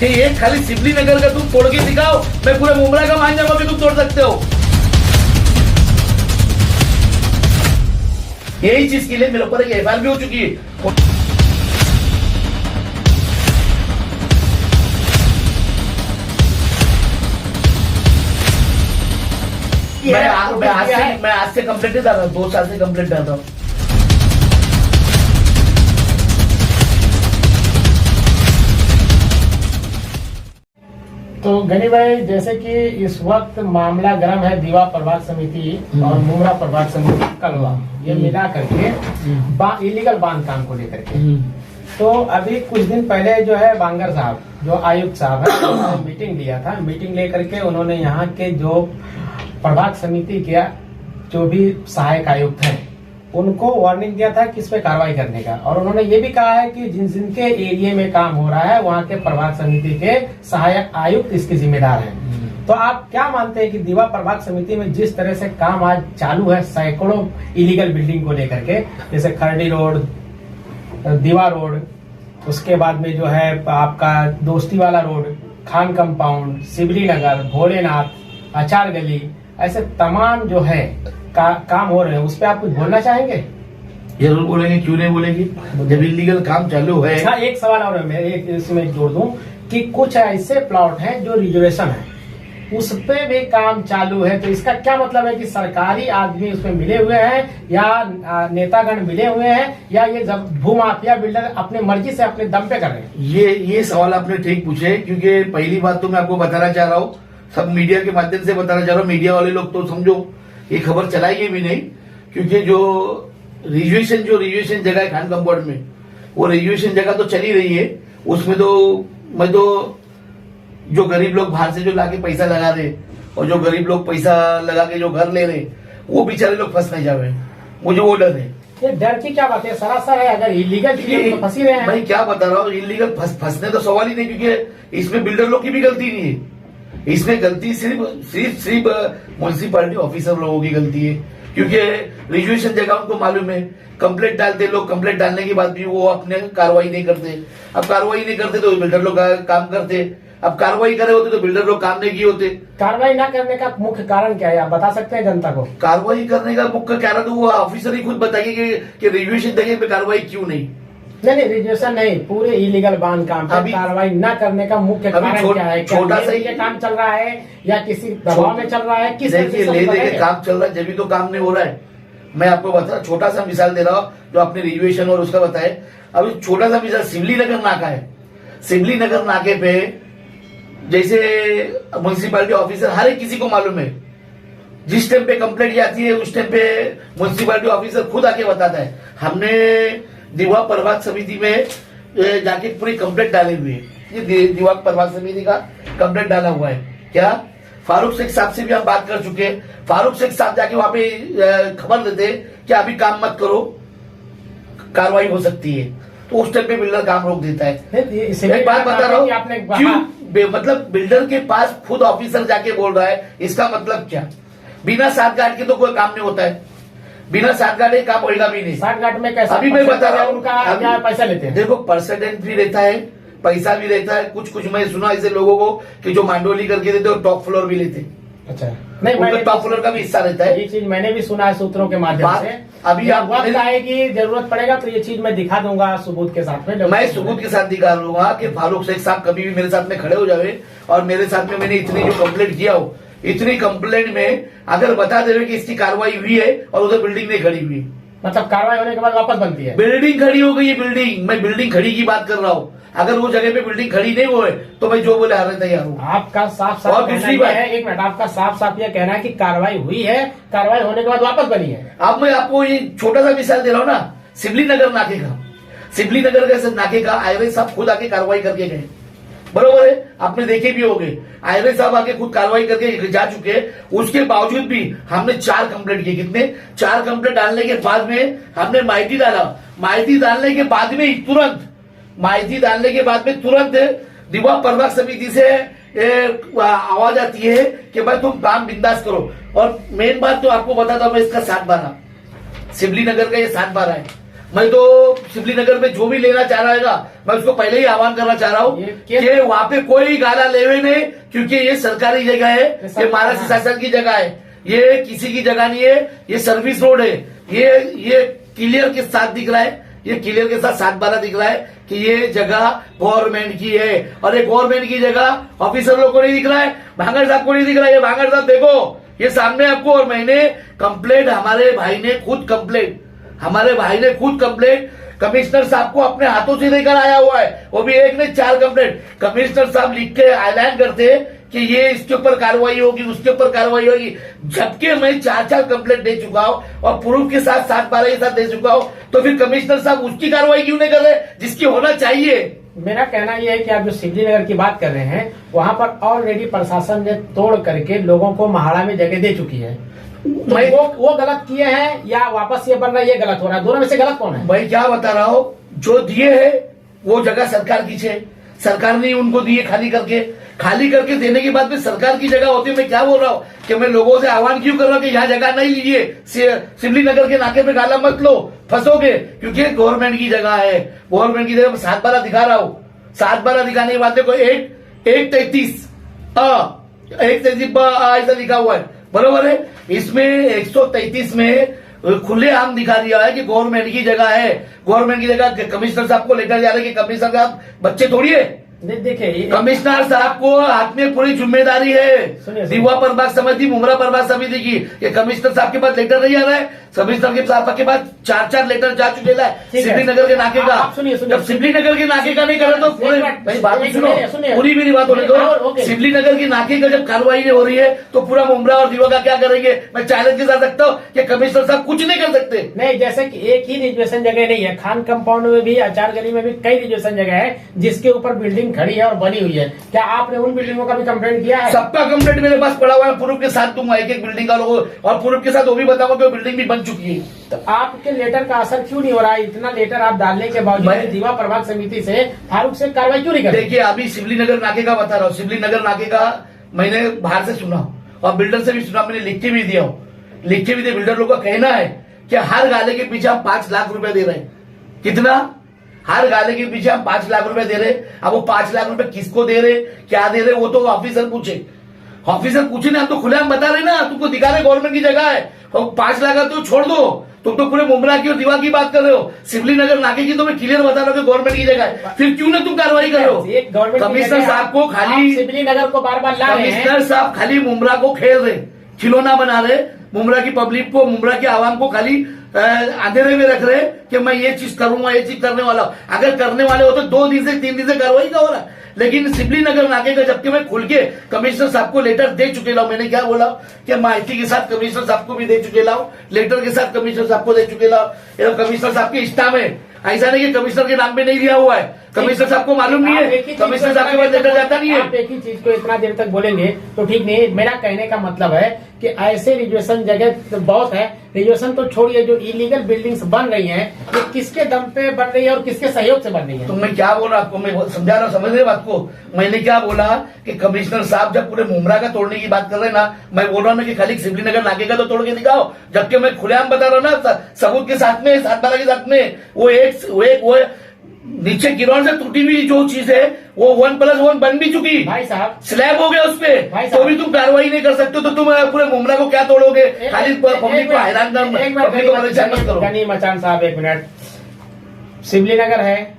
कि ये खाली सिवली नगर का तुम तोड़ के दिखाओ, मैं पूरे मुंबई का मान जाऊंगा कि तुम तोड़ सकते हो। यही चीज के लिए मेरे ऊपर एक एफआईआर भी हो चुकी है। मैं आज से कंप्लेंट डाल रहा हूँ, 2 साल से कंप्लेंट डाल रहा हूँ। तो गनी भाई, जैसे कि इस वक्त मामला गर्म है दीवा प्रभाग समिति और मुमरा प्रभाग समिति कलवा, ये मिला करके इलीगल बांध काम को लेकर के। तो अभी कुछ दिन पहले जो है बांगर साहब, जो आयुक्त साहब है, उन्होंने मीटिंग लिया था। मीटिंग लेकर के उन्होंने यहाँ के जो प्रभाग समिति के जो भी सहायक आयुक्त हैं उनको वार्निंग दिया था कि इस पे कार्रवाई करने का। और उन्होंने ये भी कहा है कि जिनके एरिया में काम हो रहा है वहाँ के प्रभाग समिति के सहायक आयुक्त इसके जिम्मेदार हैं। तो आप क्या मानते हैं कि दीवा प्रभाग समिति में जिस तरह से काम आज चालू है सैकड़ों इलीगल बिल्डिंग को लेकर के, जैसे खरडी रोड, दीवा रोड, उसके बाद में जो है आपका दोस्ती वाला रोड, खान कंपाउंड, सिबली नगर, भोलेनाथ, अचार गली, ऐसे तमाम जो है काम हो रहे हैं, उस पर आप कुछ बोलना चाहेंगे? जरूर बोलेंगे, क्यों नहीं बोलेंगे। जब इलीगल काम चालू है। हाँ, एक सवाल और मैं एक इसमें जोड़ दूं कि कुछ ऐसे प्लॉट हैं जो रिजर्वेशन है, उस पे भी काम चालू है। तो इसका क्या मतलब है कि सरकारी आदमी उसमें मिले हुए हैं या नेतागण मिले हुए हैं, या ये भूमाफिया बिल्डर अपने मर्जी से अपने दम पे कर रहे हैं? ये सवाल आपने ठीक पूछे, क्योंकि पहली बात तो मैं आपको बताना चाह रहा हूँ, सब मीडिया के माध्यम से बताना चाह रहा हूँ। मीडिया वाले लोग तो समझो ये खबर चलाएंगे भी नहीं, क्योंकि जो रिजर्वेशन जगह है खान कंपाउंड में, वो रिजर्वेशन जगह तो चली रही है। उसमें तो मैं तो जो गरीब लोग बाहर से जो लाके पैसा लगा रहे और जो गरीब लोग पैसा लगा के जो घर ले रहे, वो बेचारे लोग फंस नहीं जावे, मुझे वो डर है। ये डर की क्या बात है? सरासर है, अगर इलीगल तो फंसी रहे हैं। भाई क्या बता रहा हूँ, इलीगल फंसने तो सवाल ही नहीं, क्योंकि इसमें बिल्डर लोग की भी गलती नहीं है। इसमें गलती सिर्फ म्युनिसिपैलिटी ऑफिसर लोगों की गलती है, क्योंकि रिजर्वेशन जगह उनको मालूम है। कंप्लेंट डालते लोग, कंप्लेंट डालने के बाद भी वो अपने कार्रवाई नहीं करते। अब कार्रवाई नहीं करते तो बिल्डर लोग काम करते। अब कार्रवाई करे होते तो बिल्डर लोग काम नहीं किए होते। कार्रवाई न करने का मुख्य कारण क्या है, आप बता सकते हैं जनता को? कार्रवाई करने का मुख्य कारण तो वो ऑफिसर ही खुद बताइए कि रिजर्वेशन जगह पे कार्रवाई क्यों नहीं। नहीं, रिजर्वेशन नहीं, पूरे इलीगल बांध काम पर कार्रवाई न करने का मुख्य कारण क्या है? छोटा सा ही काम चल रहा है या किसी दबाव में चल रहा है? किस ले दे काम चल रहा है, जब भी तो काम नहीं हो रहा है। मैं आपको बता, छोटा सा मिसाल दे रहा हूँ जो आपने रिजर्वेशन और उसका बताए। अभी छोटा सा मिसाल, सिवली नगर नाका है। सिवली नगर नाके पे जैसे म्युनिसिपैलिटी ऑफिसर हर एक किसी को मालूम है, जिस टाइम पे कंप्लेंट आती है उस टाइम पे म्युनिसिपैलिटी ऑफिसर खुद आके बताता है। हमने दीवा प्रभाग समिति में जाके पूरी कंप्लेंट डाली हुई है। ये दीवा प्रभाग समिति का कंप्लेंट डाला हुआ है। क्या फारूक शेख साहब से भी हम बात कर चुके हैं। फारूक शेख साहब जाके वहां पे खबर देते कि अभी काम मत करो, कार्रवाई हो सकती है। तो उस टाइम पे बिल्डर काम रोक देता है। एक बात बता रहा हूँ, क्यों मतलब बिल्डर के पास खुद ऑफिसर जाके बोल रहा है, इसका मतलब क्या? बिना साथ गांठ के तो कोई काम नहीं होता है। बिना साथ गांठ काम होगा भी नहीं। साथ गांठ में कैसा? अभी मैं बता रहा हूँ, उनका क्या पैसा लेते हैं? देखो, परसेंटेज भी रहता है, पैसा भी रहता है। कुछ मैं सुना ऐसे लोगों को कि जो मांडोली करके देते और टॉप फ्लोर भी लेते। अच्छा, नहीं, मैंने टॉप फ्लोर का भी हिस्सा रहता है। ये चीज मैंने भी सुना है सूत्रों के माध्यम से। अभी आप वक्त आएगी, जरूरत पड़ेगा तो ये चीज मैं दिखा दूंगा सबूत के साथ में। मैं सबूत के साथ दिखा दूंगा कि फारूक शेख साहब कभी भी मेरे साथ में खड़े हो जावे और मेरे साथ में मैंने इतनी जो कंप्लेंट किया हो, इतनी कंप्लेंट में अगर बता देवे कि इसकी कार्रवाई हुई है और उधर बिल्डिंग नहीं खड़ी हुई, मतलब कार्रवाई होने के बाद वापस बनती है। बिल्डिंग खड़ी हो गई है। बिल्डिंग, मैं बिल्डिंग खड़ी की बात कर रहा हूँ। अगर वो जगह पे बिल्डिंग खड़ी नहीं हुए तो मैं जो बोले हारने तैयार हूँ। आपका साफ साफ दूसरी बात है, एक मिनट, आपका साफ साफ यह कहना है कि कार्रवाई हुई है, कार्रवाई होने के बाद वापस बनी है। अब मैं आपको ये छोटा सा मिसाल दे रहा हूँ ना, सिवली नगर नाके का। सिवली नगर का नाके का आयरे साहब खुद आके कार्रवाई करके गए, बरोबर है, आपने देखे भी होंगे। आयरे साहब आके खुद कार्रवाई करके जा चुके। उसके बावजूद भी हमने 4 कंप्लेंट किए। कितने? 4 कंप्लेंट डालने के बाद में हमने माहिती डाला। माहिती डालने के बाद में तुरंत दीवा प्रभाग समिति से आवाज आती है कि भाई तुम काम बिंदास करो। और मेन बात तो आपको बताता हूं मैं, इसका 7/12 सिवली नगर का ये 7/12 है। मैं तो सिमली नगर में जो भी लेना चाह रहा है मैं उसको पहले ही आह्वान करना चाह रहा हूँ कि वहां पे कोई गाला लेवे नहीं, क्योंकि ये सरकारी जगह है, ये महाराष्ट्र शासन की जगह है, ये किसी की जगह नहीं है, ये सर्विस रोड है। ये क्लियर के साथ दिख रहा है, ये क्लियर के साथ 7/12 दिख रहा है कि ये जगह गवर्नमेंट की है, और ये गवर्नमेंट की जगह ऑफिसर लोग को नहीं दिख रहा है, भांगड़ साहब को नहीं दिख रहा है। ये भांगड़ साहब देखो, ये सामने आपको, और मैंने कंप्लेंट, हमारे भाई ने खुद कंप्लेंट कमिश्नर साहब को अपने हाथों से लेकर आया हुआ है, वो भी एक नहीं 4 कंप्लेंट। कमिश्नर साहब लिख के ऐलान करते कि ये इसके ऊपर कार्रवाई होगी, उसके ऊपर कार्रवाई होगी, जबकि मैं 4 कंप्लेंट दे चुका हूं और प्रूफ के साथ 7/12 के साथ दे चुका हूं, तो फिर कमिश्नर साहब उसकी कार्रवाई क्यों नहीं कर रहे जिसकी होना चाहिए? मेरा कहना यह है कि आप जो सिमली नगर की बात कर रहे हैं, वहां पर ऑलरेडी प्रशासन ने तोड़ करके लोगों को महाड़ा में जगह दे चुकी है। तो वो गलत किए हैं या वापस ये बन रहा है, ये गलत हो रहा है? दोनों में से गलत कौन है? भाई क्या बता रहा हूँ, जो दिए है वो जगह सरकार की है, सरकार ने उनको दिए खाली करके देने के बाद में सरकार की जगह होती है। मैं क्या बोल रहा हूँ कि मैं लोगों से आह्वान क्यों कर रहा हूँ कि यहाँ जगह नहीं लीजिए, सिमली नगर के नाके पे गाला मत लो, फंसोगे, क्योंकि गवर्नमेंट की जगह है। गवर्नमेंट की जगह 7/12 दिखा रहा हूँ, 7/12 दिखाने के बाद देखो 1:33 ऐसा लिखा हुआ है, बरोबर है। इसमें 133 में खुले आम दिखा दिया है कि गवर्नमेंट की जगह है, गवर्नमेंट की जगह। कमिश्नर साहब को लेकर जा रहे हैं कि कमिश्नर साहब बच्चे थोड़ी है, देखिए कमिश्नर साहब को हाथ में पूरी जिम्मेदारी है दीवा प्रभाग समिति, मुमरा प्रभाग समिति की। ये कमिश्नर साहब के पास लेटर नहीं आ रहा है, कमिश्नर साहब के पास 4 लेटर जा चुके हैं सिमली नगर के नाके का। जब सिमली नगर के नाके का नहीं करे तो पूरे बात सुनो, पूरी मेरी बात होने दो। सिमली नगर के नाके का जब कार्रवाई नहीं हो रही है तो पूरा मुमरा और दीवा का क्या करेंगे? मैं चैलेंज के साथ रखता हूँ कि कमिश्नर साहब कुछ नहीं कर सकते। नहीं, जैसे कि एक ही रिजर्वेशन जगह नहीं है, खान कंपाउंड में भी, आचार गली में भी कई रिजर्वेशन जगह है जिसके ऊपर बिल्डिंग खड़ी है और बनी हुई है। क्या आपने उन बिल्डिंगों का भी कंप्लेंट किया है? सबका कंप्लेंट मेरे पास पड़ा हुआ है, प्रूफ के साथ दूंगा एक बिल्डिंग का लोगों, और प्रूफ के साथ वो भी बताऊंगा कि वो बिल्डिंग भी बन चुकी है। तो आपके लेटर का असर क्यों नहीं हो रहा है? इतना लेटर आप डालने के बावजूद दीवा प्रभाग समिति से फारूक से कार्रवाई क्यों नहीं कर? देखिए अभी सिमली नगर नाके का बता रहा हूँ, सिमली नगर नाके का मैंने बाहर से सुना और बिल्डर से भी सुना, मैंने लिख के भी दिया हूँ, बिल्डर लोगों का कहना है कि हर गाले के पीछे हम 5 लाख रुपए दे रहे हैं। कितना? हर गाले के पीछे हम 5 लाख रुपए दे रहे। अब वो 5 लाख रुपए किसको दे रहे, क्या दे रहे, वो तो ऑफिसर पूछे ना, हम तो खुलेआम बता रहे ना, तुमको दिखा रहे गवर्नमेंट की जगह है। और 5 लाख तो छोड़ दो, तुम तो पूरे मुमरा की और दीवा की बात कर रहे हो, सिमली नगर नाके की तो मैं क्लियर बता रहा हूँ कि गवर्नमेंट की जगह है, फिर क्यों ना तुम कार्रवाई कर रहे हो? कमिश्नर साहब को खाली, सिमली नगर को बार-बार ला रहे हैं, कमिश्नर साहब खाली मुमरा को खेल रहे, खिलौना बना रहे, मुमरा की पब्लिक को, मुमरा की आवाम को खाली अंधेरे में रख रहे कि मैं ये चीज करूंगा, ये चीज करने वाला हूं। अगर करने वाले हो तो 2 दिन से 3 दिन से कार्रवाई का हो रहा है। लेकिन सिमली नगर नाके का जबकि मैं खुल के कमिश्नर साहब को लेटर दे चुके लाऊं, मैंने क्या बोला कि माहिती के साथ कमिश्नर साहब को भी दे चुके लाऊं, लेटर के साथ कमिश्नर साहब को दे चुके लाऊं। कमिश्नर साहब की स्टाफ है, ऐसा नहीं कि कमिश्नर के नाम पे नहीं दिया हुआ है, कमिश्नर साहब को मालूम नहीं है, कमिश्नर साहब के पास लेटर जाता नहीं है। आप एक ही चीज को इतना देर तक बोलेंगे तो ठीक नहीं। मेरा कहने का मतलब है कि ऐसे रिजर्वेशन जगह तो बहुत है, रिजर्वेशन तो छोड़िए, जो इलीगल बिल्डिंग्स बन रही हैं ये किसके दम पे बन रही है और किसके सहयोग से बन रही है? तो मैं क्या बोल रहा आपको, मैं समझा रहा हूँ, समझ रहे बात को। मैंने क्या बोला कि कमिश्नर साहब जब पूरे मुमरा का तोड़ने की बात कर रहे हैं ना, मैं बोल रहा हूँ कि खाली सिमली नगर नाके का तो तोड़ के दिखाओ, जबकि मैं खुलेआम बता रहा हूँ ना, सबूत के साथ में, 7/12 के साथ में, वो नीचे गिरौन से टूटी हुई जो चीज है वो 1+1 बन भी चुकी, भाई साहब स्लैब हो गया उसपे, तो भी तुम कार्रवाई नहीं कर सकते, तो तुम पूरे मुमरा को क्या तोड़ोगे? खाली पब्लिक को हैरान कर, पब्लिक को परेशान मत करो। गनी मचान साहब 1 मिनट, सिमली नगर है,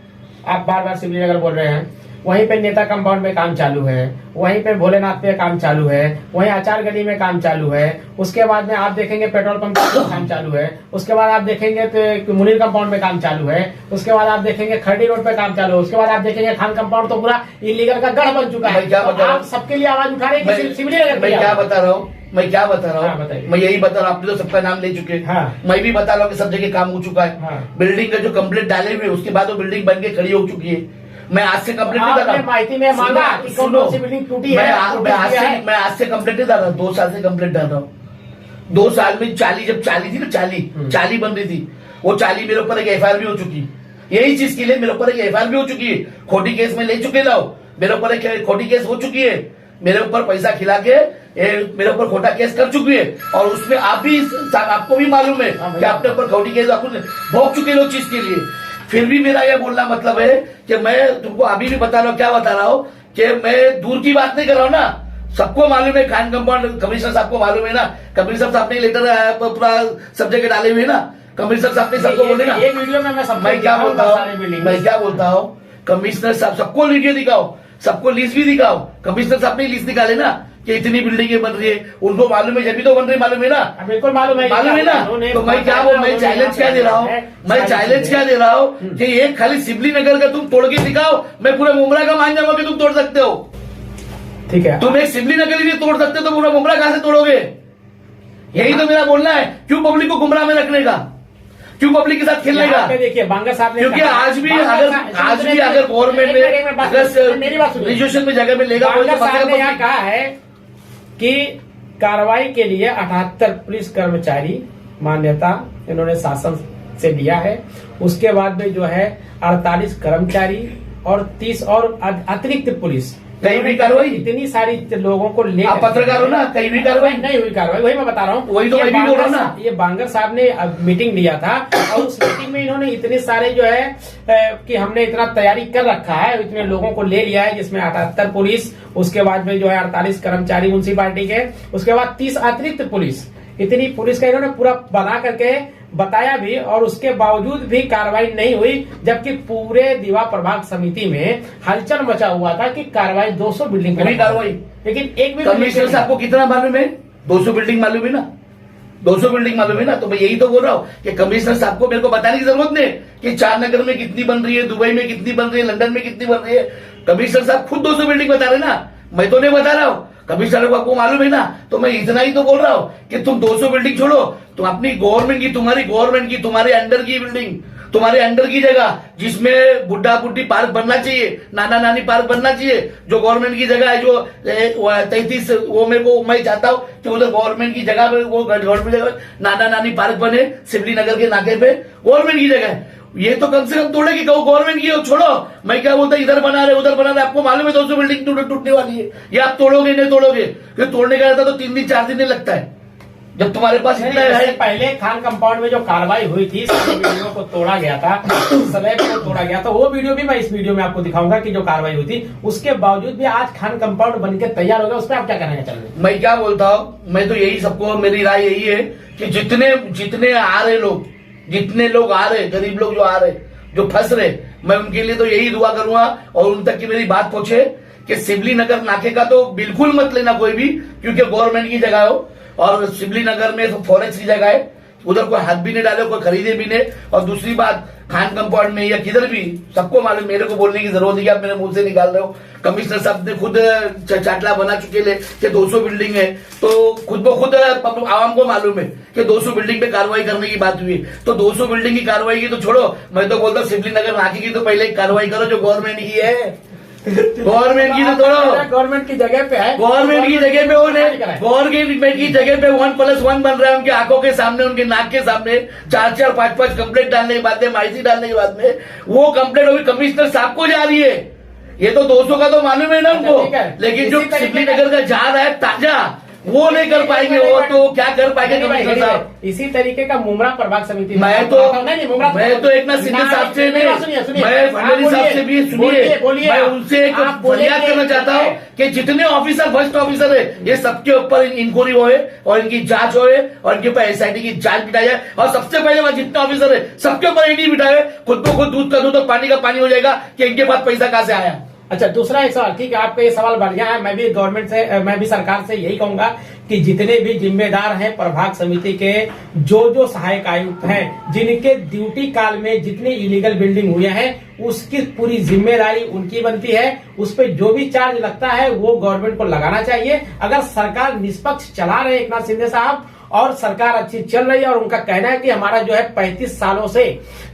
आप बार-बार सिमली नगर बोल रहे हैं, वहीं पे नेता कंपाउंड में काम चालू है, वहीं पे भोलेनाथ पे काम चालू है, वहीं आचार गली में काम चालू है, उसके बाद में आप देखेंगे पेट्रोल पंप पे काम चालू है, उसके बाद आप देखेंगे तो मुनीर कंपाउंड में काम चालू है, उसके बाद आप देखेंगे खरडी रोड पे काम चालू है, उसके बाद आप देखेंगे खान कंपाउंड तो पूरा इलीगल का गढ़ बन चुका है। आप सबके लिए आवाज उठा रहे हैं, सिमली नगर मैं क्या बता रहा हूँ, मैं यही बता रहा हूँ, आपने तो सबका नाम ले चुके हैं। हाँ। मैं भी बता रहा हूँ कि सब जगह काम हो चुका है। हाँ। बिल्डिंग का जो कंप्लीट डाले हुए उसके बाद वो बिल्डिंग बन के खड़ी हो चुकी है। मैं आज से कंप्लीट नहीं कर रहा हूँ, माहिती में मांगा कि कौन सी बिल्डिंग टूटी है, मैं आज से कंप्लीट नहीं कर रहा हूँ, 2 साल से कंप्लीट डाल रहा हूँ। 2 साल में 40 जब 40 थी ना, 40 बन रही थी, वो 40 मेरे ऊपर एक FIR भी हो चुकी, यही चीज के लिए मेरे ऊपर एक FIR भी हो चुकी है, खोटी केस में ले चुके लाओ, मेरे ऊपर एक खोटी केस हो चुकी है। मेरे ऊपर पैसा खिला के मेरे ऊपर खोटा केस कर चुकी है, और उसमें आपको भी मालूम है कि आपने ऊपर खोटी केस आपको भोग चुके लोग चीज के लिए। फिर भी मेरा यह बोलना मतलब है कि मैं तुमको अभी भी बता रहा हूँ, क्या बता रहा हूँ कि मैं दूर की बात नहीं कर रहा हूँ ना, सबको मालूम है, खान कंपाउंड कमिश्नर साहब को मालूम है ना, कमिश्नर साहब ने लेटर पूरा सब जगह डाले हुए ना, कमिश्नर साहब ने सबको बोले ना। एक वीडियो में मैं क्या बोलता हूँ, कमिश्नर साहब सबको वीडियो दिखाओ, सबको लिस्ट भी दिखाओ। कमिश्नर साहब ने लिस्ट निकाले ना कि इतनी बिल्डिंगें बन रही है, उनको मालूम है, जब भी तो बन रही मालूम है ना, बिल्कुल मालूम है ना। तो मैं चैलेंज क्या दे रहा हूँ, मैं चैलेंज क्या दे रहा हूँ कि ये खाली सिमली नगर का तुम तोड़ के दिखाओ, मैं पूरे मुमरा का मान जाऊंगा कि तुम तोड़ सकते हो। ठीक है, तुम एक सिमली नगर ही तोड़ सकते हो तो पूरा मुमरा कहां से तोड़ोगे? यही तो मेरा बोलना है। क्यों पब्लिक को गुमराह में रखने का, क्यों पब्लिक के साथ खेलने का? देखिए बांगर साहब ने, क्योंकि आज भी अगर गवर्नमेंट में अगर रिजर्वेशन में जगह में लेगा, बांगर साहब ने यहाँ कहा है कि कार्रवाई के लिए 78 पुलिस कर्मचारी मान्यता इन्होंने शासन से लिया है। उसके बाद में जो है 48 कर्मचारी और 30 और अतिरिक्त पुलिस, कहीं भी कार्रवाई, इतनी सारी लोगों को ले, आप पत्रकार हो ना, कहीं भी कार्रवाई नहीं हुई कार्रवाई, वही मैं बता रहा हूँ। वही तो मैं भी बोल रहा हूँ ना। ये बांगर साहब ने मीटिंग लिया था और उस मीटिंग में इन्होंने इतने सारे जो है कि हमने इतना तैयारी कर रखा है, इतने लोगों को ले लिया है, जिसमें 78 पुलिस, उसके बाद में जो है 48 कर्मचारी म्युनिसिपालिटी के, उसके बाद 30 अतिरिक्त पुलिस, इतनी पुलिस का इन्होंने पूरा बना करके बताया भी, और उसके बावजूद भी कार्रवाई नहीं हुई, जबकि पूरे दीवा प्रभाग समिति में हलचल मचा हुआ था कि कार्रवाई 200 बिल्डिंग पर कार्रवाई, लेकिन एक भी कमिश्नर साहब को कितना मालूम है? 200 बिल्डिंग मालूम है ना, 200 बिल्डिंग मालूम है ना। तो मैं यही तो बोल रहा हूँ कि कमिश्नर साहब को मेरे को बताने की जरूरत नहीं कि 4 नगर में कितनी बन रही है, दुबई में कितनी बन रही है, लंदन में कितनी बन रही है। कमिश्नर साहब खुद 200 बिल्डिंग बता रहे ना, मैं तो नहीं बता रहा हूँ, कमिश्नर को आपको मालूम है ना। तो मैं इतना ही तो बोल रहा हूँ कि तुम 200 बिल्डिंग छोड़ो, तुम अपनी गवर्नमेंट की, तुम्हारी गवर्नमेंट की, तुम्हारे अंडर की बिल्डिंग, तुम्हारे अंडर की जगह जिसमें बुढ़ा बुढ़ी पार्क बनना चाहिए, नाना नानी पार्क बनना चाहिए, जो गवर्नमेंट की जगह है, जो 33 वो मेरे को मैं चाहता हूँ कि उधर गवर्नमेंट की जगह पे, वो गवर्नमेंट जगह नाना नानी पार्क बने सिमली नगर के नाके पे, गवर्नमेंट की जगह है। ये तो कम से कम तोड़ेगी, कहो गवर्नमेंट की छोड़ो। मैं क्या बोलता, इधर बना रहे उधर बना रहे, आपको मालूम है 200 बिल्डिंग टूटने वाली है, ये आप तोड़ोगे नहीं तोड़ोगे? फिर तोड़ने का रहता तो 3 दिन 4 दिन नहीं लगता है, जब तुम्हारे पास इतना है। पहले खान कंपाउंड में जो कार्रवाई हुई थी, सारी वीडियो को तोड़ा गया था, स्लैब को तोड़ा गया था, वो वीडियो भी मैं इस वीडियो में आपको दिखाऊंगा कि जो कार्रवाई हुई थी, उसके बावजूद भी आज खान कंपाउंड बनके तैयार हो गया। उस पर आप क्या कहना चाहेंगे? मैं क्या बोलता हूँ, मैं तो यही सबको, मेरी राय यही है कि जितने आ रहे लोग, जितने लोग आ रहे, गरीब लोग जो आ रहे, जो फंस रहे, मैं उनके लिए तो यही दुआ करूंगा और उन तक की मेरी बात पहुंचे कि सिमली नगर नाके का तो बिल्कुल मत लेना कोई भी, क्योंकि गवर्नमेंट की जगह हो, और सिमली नगर में तो फॉरेस्ट की जगह है, उधर कोई हाथ भी नहीं डाले, कोई खरीदे भी नहीं। और दूसरी बात, खान कंपाउंड में या किधर भी, सबको मालूम, मेरे को बोलने की जरूरत नहीं कि आप मेरे मुंह से निकाल रहे हो। कमिश्नर साहब ने खुद चाटला बना चुके ले कि 200 बिल्डिंग है, तो खुद ब खुद आवाम को मालूम है कि 200 बिल्डिंग पे कार्रवाई करने की बात हुई। तो 200 बिल्डिंग की कार्रवाई की तो छोड़ो, मैं तो बोलता हूँ सिमली नगर नाके की तो पहले कार्रवाई करो जो गवर्नमेंट की है। गवर्नमेंट की तो तोड़ो, गवर्नमेंट की जगह पे है, गवर्नमेंट की जगह पे गवर्नमेंट की जगह पे 1+1 बन रहा है उनकी आंखों के सामने, उनके नाक के सामने। 4-4, 5-5 कंप्लेंट डालने के बाद में, माइसी डालने के बाद में वो कंप्लेंट अभी कमिश्नर साहब को जा रही है। ये तो 200 का तो मालूम है ना उनको, लेकिन जो सिमली नगर का जा रहा है ताजा, वो नहीं कर पाएंगे, वो तो क्या कर पाएंगे कमिश्नर साहब? इसी तरीके का मुमरा प्रभाग समिति मैं तो एक ना सिंधु साहब से नहीं, मैं भंडारी साहब से भी सुनिए, मैं उनसे एक फरियाद करना चाहता हूँ कि जितने ऑफिसर, फर्स्ट ऑफिसर है, ये सबके ऊपर इंक्वायरी होए और इनकी जांच होए और इनके ऊपर SIT की जांच बिठाई जाए। और सबसे पहले वहां जितने ऑफिसर है सबके ऊपर ED बिठाए, खुद को खुद दूध का दूध और पानी का पानी हो जाएगा कि इनके पास पैसा कहां से आया। अच्छा, दूसरा एक सवाल, ठीक है, आपका ये सवाल बढ़िया है। मैं भी गवर्नमेंट से, मैं भी सरकार से यही कहूंगा कि जितने भी जिम्मेदार हैं प्रभाग समिति के, जो सहायक आयुक्त हैं, जिनके ड्यूटी काल में जितनी इलीगल बिल्डिंग हुए हैं, उसकी पूरी जिम्मेदारी उनकी बनती है। उस पर जो भी चार्ज लगता है वो गवर्नमेंट को लगाना चाहिए। अगर सरकार निष्पक्ष चला रहे एक नाथ शिंदे साहब, और सरकार अच्छी चल रही है, और उनका कहना है कि हमारा जो है 35 सालों से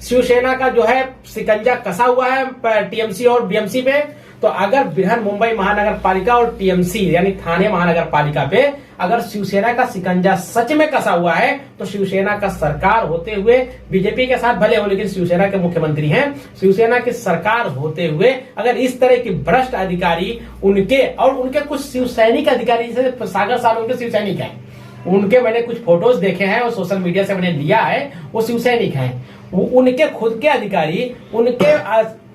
शिवसेना का जो है शिकंजा कसा हुआ है TMC और BMC पे, तो अगर बृहन मुंबई महानगर पालिका और TMC यानी थाने महानगर पालिका पे अगर शिवसेना का शिकंजा सच में कसा हुआ है तो शिवसेना का सरकार होते हुए, बीजेपी के साथ भले हो लेकिन शिवसेना के मुख्यमंत्री हैं, शिवसेना की सरकार होते हुए अगर इस तरह की भ्रष्ट अधिकारी उनके और उनके कुछ शिवसैनिक अधिकारी, जैसे सागर सालों के शिवसैनिक हैं, उनके मैंने कुछ फोटोज देखे हैं और सोशल मीडिया से मैंने लिया है, वो शिवसैनिक हैं, उनके खुद के अधिकारी उनके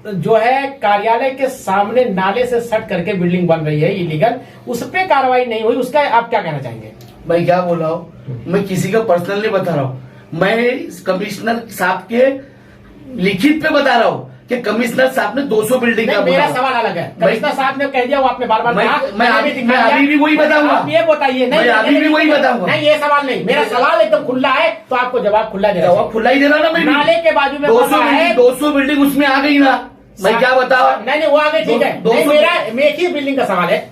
जो है कार्यालय के सामने नाले से सट करके बिल्डिंग बन रही है इलीगल, उस पर कार्रवाई नहीं हुई, उसका आप क्या कहना चाहेंगे? मैं क्या बोल रहा हूँ, मैं किसी का पर्सनल नहीं बता रहा हूँ, मैं कमिश्नर साहब के लिखित पे बता रहा हूँ कि कमिश्नर साहब ने 200 बिल्डिंग का, मेरा सवाल अलग है। कमिश्नर साहब ने कह दिया, वो आपने बार बार कहा, मैं अभी भी वही बताऊंगा, आप ये बताइए। नहीं, अभी भी वही बताऊंगा। नहीं, ये सवाल नहीं, मेरा सवाल एकदम खुला है, तो आपको जवाब खुला दे रहा, खुला ही दे रहा ना। मैं नाले के बाजू में 200 बिल्डिंग उसमें आ गई ना, मैं क्या बताऊं? नहीं, वो आ गई, ठीक है। मेरा एक ही बिल्डिंग का सवाल है,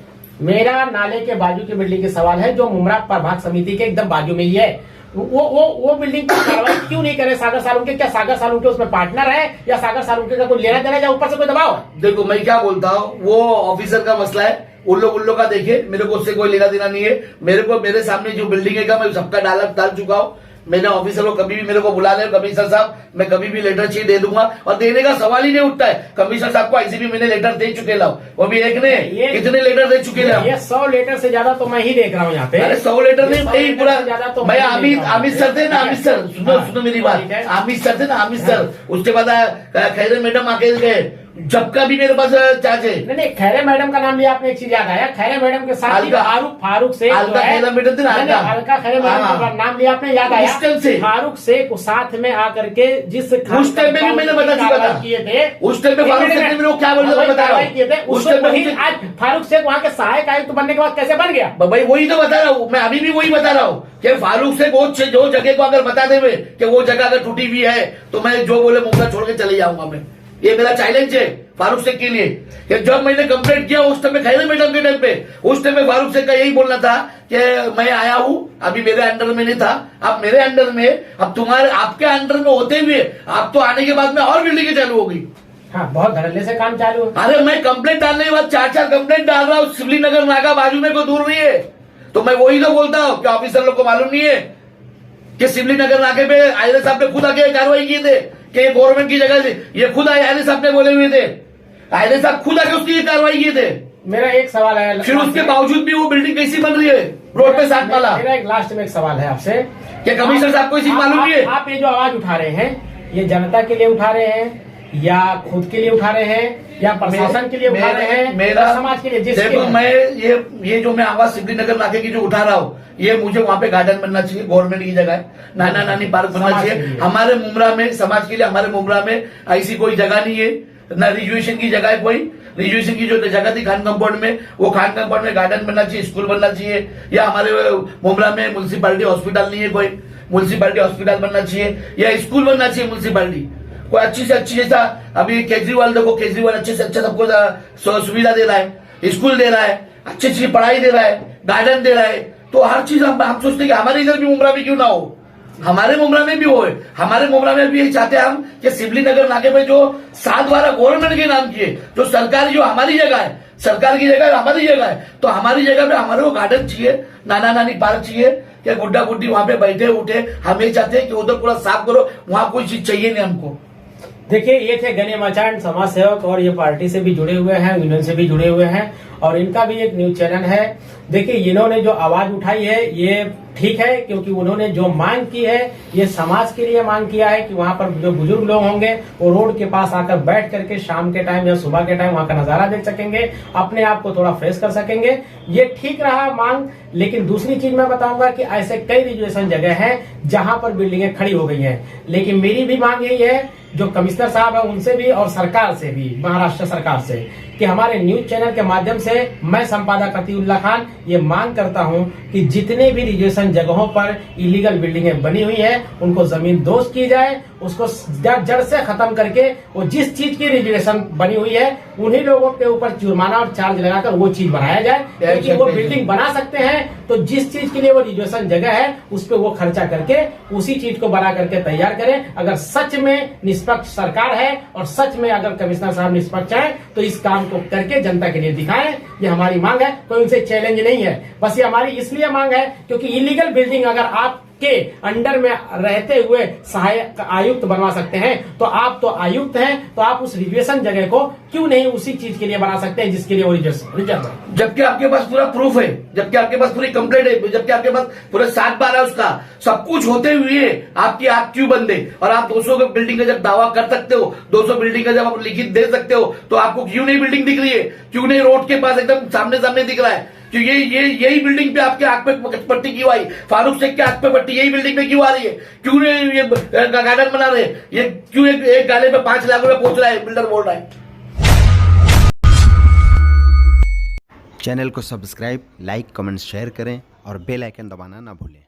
मेरा नाले के बाजू की बिल्डिंग का सवाल है जो मुमरा प्रभाग समिति के एकदम बाजू में ही है। वो बिल्डिंग पर कार्रवाई क्यों नहीं करे सागर सालुंके? क्या सागर सालुंके उसमें पार्टनर है या सागर सालुंके का कोई लेना देना या ऊपर से कोई दबाव है? देखो मैं क्या बोलता हूँ, वो ऑफिसर का मसला है, उन लोग का देखे, मेरे को उससे कोई लेना देना नहीं है। मेरे सामने जो बिल्डिंग है मैं सबका डाल चुका हूँ। मैंने ऑफिसर को कभी भी मेरे को बुला ले, कमिश्नर साहब मैं कभी भी लेटर चाहिए दे दूंगा, और देने का सवाल ही नहीं उठता है। कमिश्नर साहब को ऐसे भी मैंने लेटर दे चुके लाओ, वो भी एक ने कितने लेटर दे चुके लाओ? ये 100 लेटर से ज्यादा तो मैं ही देख रहा हूँ यहाँ पे। अरे 100 लेटर नहीं भाई, पूरा भाई अमित सर थे ना, अमित सर सुनो मेरी बात, अमित सर थे ना, अमित सर, उसके बाद खैरे मैडम आके गए, जब का भी मेरे पास चार्ज है। नहीं, खैरे मैडम का नाम लिया, आपने एक चीज याद आया, खैरे मैडम के साथ फारूक शेख, हल्का खैरे मैडम का नाम लिया आपने, याद आया, फारूक शेख साथ में आकर के जिस उस टाइम में भी मैंने बता चुका था, किए थे उस टाइम में फारूक शेख ने लोग क्या बोलते बता रहा हूँ, उस टाइम आज फारूक शेख वहाँ के सहायक आयुक्त बनने के बाद कैसे बन गया? भाई वही तो बता रहा हूँ, मैं अभी भी वही बता रहा हूँ कि फारूक शेख जो जगह को अगर बता दे कि वो जगह अगर टूटी हुई है तो मैं जो बोले मुंह छोड़ के चले जाऊंगा। मैं ये मेरा चैलेंज है फारूक शेख के लिए कि जब मैंने कंप्लेंट किया उस टाइम में खैरे मैडम के टाइम पे, उस टाइम में फारूक शेख का यही बोलना था कि मैं आया हूं, अभी मेरे अंडर में नहीं था, अब मेरे अंडर में, अब तुम्हारे आपके अंडर में होते हुए आप तो आने के बाद में और बिल्डिंगें चालू होगी। हाँ, बहुत धड़ल्ले से काम चालू है। अरे मैं कंप्लेंट डालने के बाद 4 कंप्लेंट डाल रहा हूँ, शिवली नगर नाका बाजू में कोई दूर नहीं है, तो मैं वही तो बोलता हूँ कि ऑफिसर लोग को मालूम नहीं है कि शिवली नगर नाके पे आयरे साहब ने खुद आके कार्रवाई की थे कि ये गवर्नमेंट की जगह से, ये खुद आयरे साहब ने बोले हुए थे, आयरे साहब खुद आके उसकी कार्रवाई किए थे। मेरा एक सवाल है, फिर उसके बावजूद भी वो बिल्डिंग कैसी बन रही है रोड पे 7 वाला? मेरा एक लास्ट में एक सवाल है आपसे, क्या कमिश्नर साहब को इसी मालूम नहीं है? आप ये जो आवाज उठा रहे हैं, ये जनता के लिए उठा रहे हैं या खुद के लिए उठा रहे हैं या प्रशासन के लिए उठा रहे हैं, मेरा समाज के लिए? देखो मैं ये जो मैं आवाज शिवली नगर नाके की जो उठा रहा हूँ, ये मुझे वहाँ पे गार्डन बनना चाहिए, गवर्नमेंट की जगह है, नाना नानी पार्क बनना चाहिए हमारे मुमरा में, समाज के लिए। हमारे मुमरा में ऐसी कोई जगह नहीं है, न रिजर्वेशन की जगह है कोई, रिजर्वेशन की जो जगह थी खान कंपाउंड में, वो खान कंपाउंड में गार्डन बनना चाहिए, स्कूल बनना चाहिए, या हमारे मुमरा में म्युनिसिपालिटी हॉस्पिटल नहीं है कोई, म्युनिसिपालिटी हॉस्पिटल बनना चाहिए या स्कूल बनना चाहिए म्युनिसिपालिटी कोई अच्छी से अच्छी। जैसा अभी केजरीवाल देखो, केजरीवाल अच्छे से अच्छा सबको सुविधा दे रहा है, स्कूल दे रहा है, अच्छी अच्छी पढ़ाई दे रहा है, गार्डन दे रहा है, तो हर चीज हम सोचते हैं कि हमारे इधर भी मुमरा में क्यों ना हो, हमारे मुमरा में भी हो। हमारे मुमरा में भी यही चाहते हैं हम कि शिवली नगर नाके पे जो 7 वाला गवर्नमेंट के नाम की है, जो सरकारी, जो हमारी जगह है, सरकार की जगह हमारी जगह है, तो हमारी जगह पे हमारे को गार्डन चाहिए, नाना नानी पार्क चाहिए, कि गुड्डा गुड्डी वहां पे बैठे उठे। हम ये चाहते हैं कि उधर पूरा साफ करो, वहां कोई चीज चाहिए नहीं हमको। देखिए, ये थे गणे मचान समाज सेवक, और ये पार्टी से भी जुड़े हुए हैं, यूनियन से भी जुड़े हुए हैं, और इनका भी एक न्यूज चैनल है। देखिए, इन्होंने जो आवाज उठाई है ये ठीक है, क्योंकि उन्होंने जो मांग की है ये समाज के लिए मांग किया है कि वहां पर जो बुजुर्ग लोग होंगे वो रोड के पास आकर बैठ करके शाम के टाइम या सुबह के टाइम वहां का नजारा देख सकेंगे, अपने आप को थोड़ा फ्रेश कर सकेंगे। ये ठीक रहा मांग। लेकिन दूसरी चीज मैं बताऊंगा कि ऐसे कई रिजर्वेशन जगह हैं जहां पर बिल्डिंगें खड़ी हो गई हैं, लेकिन मेरी भी मांग यही है, जो कमिश्नर साहब है उनसे भी और सरकार से भी, महाराष्ट्र सरकार से, कि हमारे न्यूज चैनल के माध्यम से मैं संपादक अतीउल्लाह खान ये मांग करता हूं कि जितने भी रिजर्वेशन जगहों पर इलीगल बिल्डिंगें बनी हुई हैं उनको जमीन दोस्त की जाए, उसको जड़ से खत्म करके वो जिस चीज की रिजर्वेशन बनी हुई है उन्हीं लोगों के ऊपर जुर्माना और चार्ज लगाकर वो चीज बनाया जाए, क्योंकि वो बिल्डिंग बना सकते हैं तो जिस चीज के लिए वो रिजर्वेशन जगह है उस पर वो खर्चा करके उसी चीज को बना करके तैयार करें। अगर सच में निष्पक्ष सरकार है और सच में अगर कमिश्नर साहब निष्पक्ष है तो इस काम को करके जनता के लिए दिखाएं। ये हमारी मांग है, कोई उनसे चैलेंज नहीं है, बस ये हमारी इसलिए मांग है क्योंकि इलीगल बिल्डिंग अगर आपके अंडर में रहते हुए सहायक आयुक्त बनवा सकते हैं तो आप तो आयुक्त हैं, तो आप उस रिजर्वेशन जगह को क्यों नहीं उसी चीज के लिए बना सकते हैं जिसके लिए वो रिजर्व है। जबकि आपके पास पूरा प्रूफ है, जबकि आपके पास पूरी कंप्लेंट है, जबकि आपके पास पूरा 7/12 है, उसका सब कुछ होते हुए आपकी आंख क्यों बंद है? और आप 200 का बिल्डिंग का जब दावा कर सकते हो, 200 बिल्डिंग का जब आप लिखित दे सकते हो, तो आपको क्यों नहीं बिल्डिंग दिख रही है? क्यों नहीं रोड के पास एकदम सामने सामने दिख रहा है? क्यों यही बिल्डिंग पे आपके आंख पे पट्टी क्यों आई? फारूक शेख के आंख पे पट्टी यही बिल्डिंग पे क्यों आ रही है? क्यों नहीं ये गार्डन बना रहे? ये क्यों एक गाले पे 5 लाख रुपए पहुंच रहा है? बिल्डर बोल रहा है। चैनल को सब्सक्राइब, लाइक, कमेंट, शेयर करें और बेल आइकन दबाना ना भूलें।